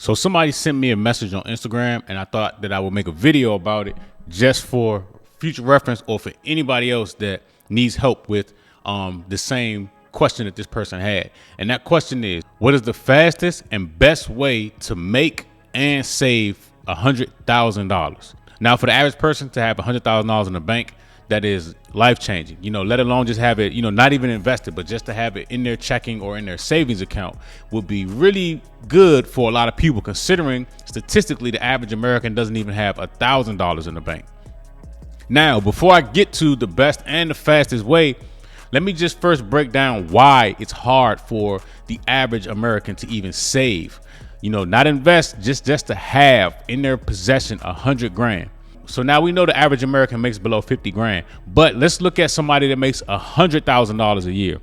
So somebody sent me a message on Instagram, and I thought that I would make a video about it just for future reference or for anybody else that needs help with the same question that this person had. And that question is, what is the fastest and best way to make and save $100,000? Now, for the average person to have $100,000 in the bank, that is life-changing, let alone just have it, not even invested, but just to have it in their checking or in their savings account would be really good for a lot of people, considering statistically the average American doesn't even have $1,000 in the bank. Now, before I get to the best and the fastest way, let me just first break down why it's hard for the average American to even save, not invest, just to have in their possession $100,000. So now we know the average American makes below 50 grand, but let's look at somebody that makes $100,000 a year.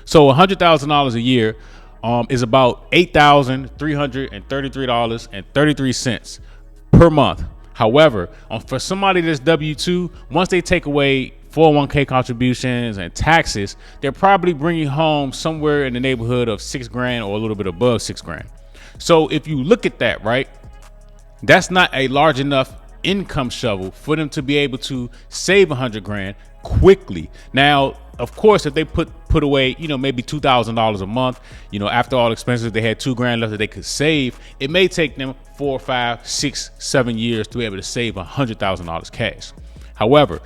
So $100,000 a year is about $8,333.33 per month. However, for somebody that's W-2, once they take away 401k contributions and taxes, they're probably bringing home somewhere in the neighborhood of $6,000 or a little bit above $6,000. So if you look at that, right, that's not a large enough income shovel for them to be able to save $100,000 quickly. Now, of course, if they put away, maybe $2,000 a month, after all expenses, they had $2,000 left that they could save. It may take them 4, 5, 6, 7 years to be able to save $100,000 cash. However,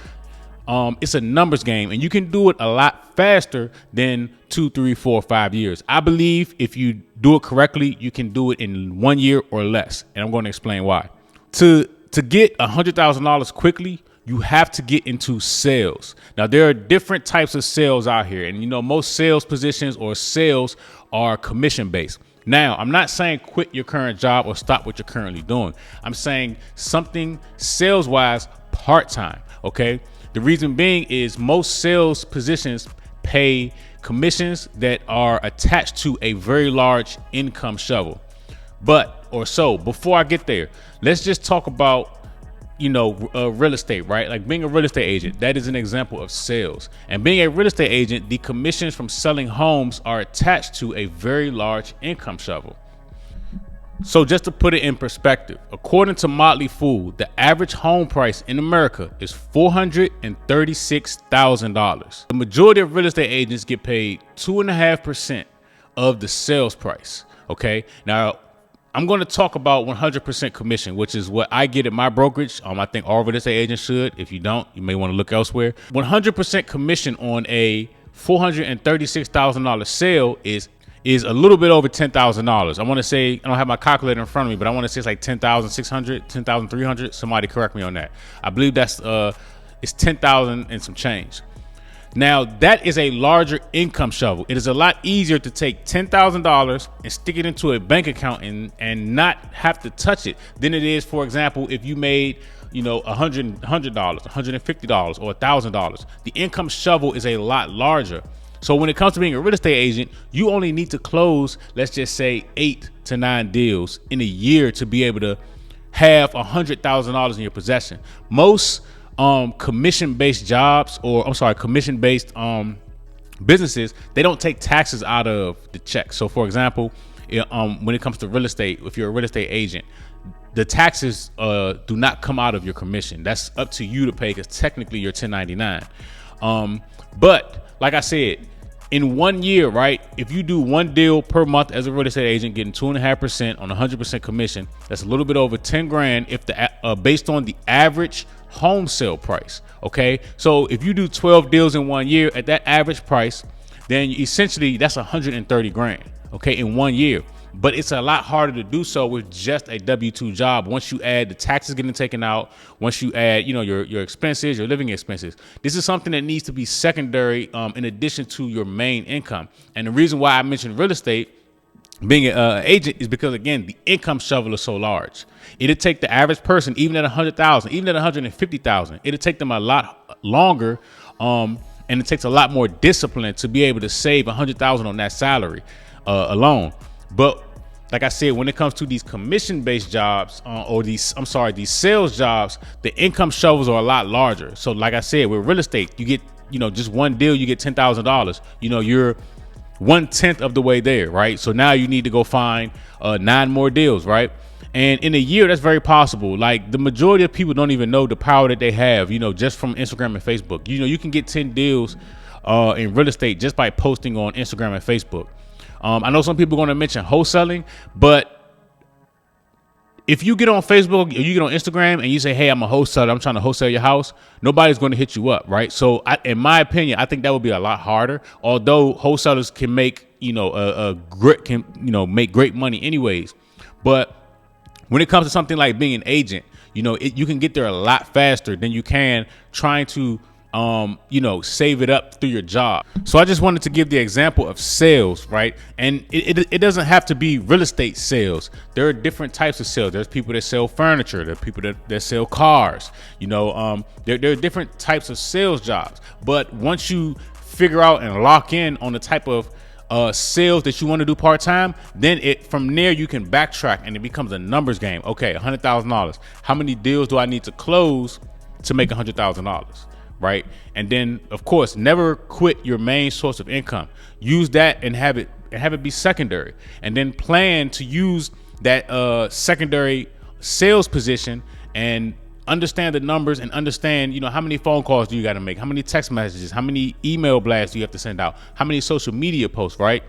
it's a numbers game, and you can do it a lot faster than 2, 3, 4, 5 years. I believe if you do it correctly, you can do it in 1 year or less, and I'm going to explain why. To get $100,000 quickly, you have to get into sales. Now, there are different types of sales out here, and most sales positions or sales are commission based. Now, I'm not saying quit your current job or stop what you're currently doing. I'm saying something sales wise part-time. Okay. The reason being is most sales positions pay commissions that are attached to a very large income shovel. Before I get there, let's just talk about, real estate, right? Like being a real estate agent, that is an example of sales. And being a real estate agent, the commissions from selling homes are attached to a very large income shovel. So just to put it in perspective, according to Motley Fool, the average home price in America is $436,000. The majority of real estate agents get paid 2.5% of the sales price. Okay. Now, I'm going to talk about 100% commission, which is what I get at my brokerage. I think all real estate agents should. If you don't, you may want to look elsewhere. 100% commission on a $436,000 sale is a little bit over $10,000. I want to say, I don't have my calculator in front of me, but I want to say it's like 10,600, 10,300. Somebody correct me on that. I believe that's it's 10,000 and some change. Now, that is a larger income shovel. It is a lot easier to take $10,000 and stick it into a bank account and not have to touch it than it is, for example, if you made, $100, $150 or $1,000. The income shovel is a lot larger. So when it comes to being a real estate agent, you only need to close, let's just say 8 to 9 deals in a year to be able to have $100,000 in your possession. Most commission-based jobs, commission-based businesses, they don't take taxes out of the check. So for example, when it comes to real estate, if you're a real estate agent, the taxes do not come out of your commission. That's up to you to pay, because technically you're 1099. But like I said, in 1 year, right, if you do one deal per month as a real estate agent, getting 2.5% on 100% commission, that's a little bit over $10,000 if based on the average home sale price. Okay, so if you do 12 deals in 1 year at that average price, then essentially that's $130,000. Okay, in 1 year. But it's a lot harder to do so with just a W-2 job. Once you add the taxes getting taken out, once you add, your expenses, your living expenses, this is something that needs to be secondary in addition to your main income. And the reason why I mentioned real estate being an agent is because, again, the income shovel is so large. It'll take the average person, even at 100,000, even at 150,000, it'll take them a lot longer. And it takes a lot more discipline to be able to save 100,000 on that salary alone. But like I said, when it comes to these commission-based jobs these sales jobs, the income shovels are a lot larger. So like I said, with real estate, you get, just one deal, you get $10,000. 1/10 of the way there, right? So now you need to go find 9 more deals, right? And in a year, that's very possible. Like, the majority of people don't even know the power that they have, just from Instagram and Facebook. You can get 10 deals in real estate just by posting on Instagram and Facebook. I know some people are going to mention wholesaling, but if you get on Facebook or you get on Instagram and you say, hey, I'm a wholesaler, I'm trying to wholesale your house, nobody's going to hit you up, right? So in my opinion, I think that would be a lot harder. Although wholesalers can make, make great money anyways. But when it comes to something like being an agent, you can get there a lot faster than you can trying to save it up through your job. So I just wanted to give the example of sales, right? And it doesn't have to be real estate sales. There are different types of sales. There's people that sell furniture. There are people that sell cars. There are different types of sales jobs. But once you figure out and lock in on the type of sales that you want to do part-time, then from there you can backtrack and it becomes a numbers game. Okay, $100,000. How many deals do I need to close to make $100,000? Right? And then, of course, never quit your main source of income. Use that and have it be secondary. And then plan to use that secondary sales position and understand the numbers and understand, how many phone calls do you got to make? How many text messages? How many email blasts do you have to send out? How many social media posts, right?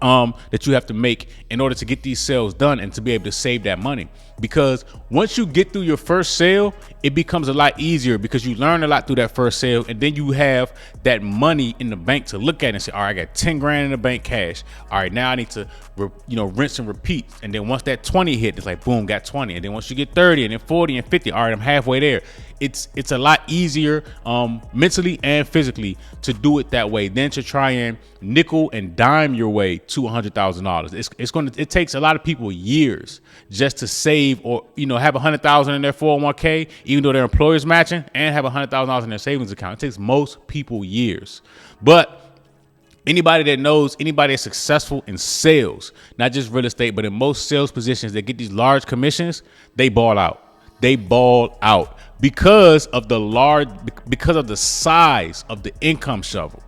That you have to make in order to get these sales done and to be able to save that money. Because once you get through your first sale, it becomes a lot easier because you learn a lot through that first sale, and then you have that money in the bank to look at and say, all right, I got 10 grand in the bank cash. All right, now I need to, rinse and repeat. And then once that 20 hit, it's like, boom, got 20. And then once you get 30 and then 40 and 50, all right, I'm halfway there. It's a lot easier mentally and physically to do it that way than to try and nickel and dime your way to $100,000. It takes a lot of people years just to save or have $100,000 in their 401k, even though their employer's matching, and have $100,000 in their savings account. It takes most people years. But anybody that's successful in sales, not just real estate, but in most sales positions that get these large commissions, they ball out. They ball out because of the size of the income shovel.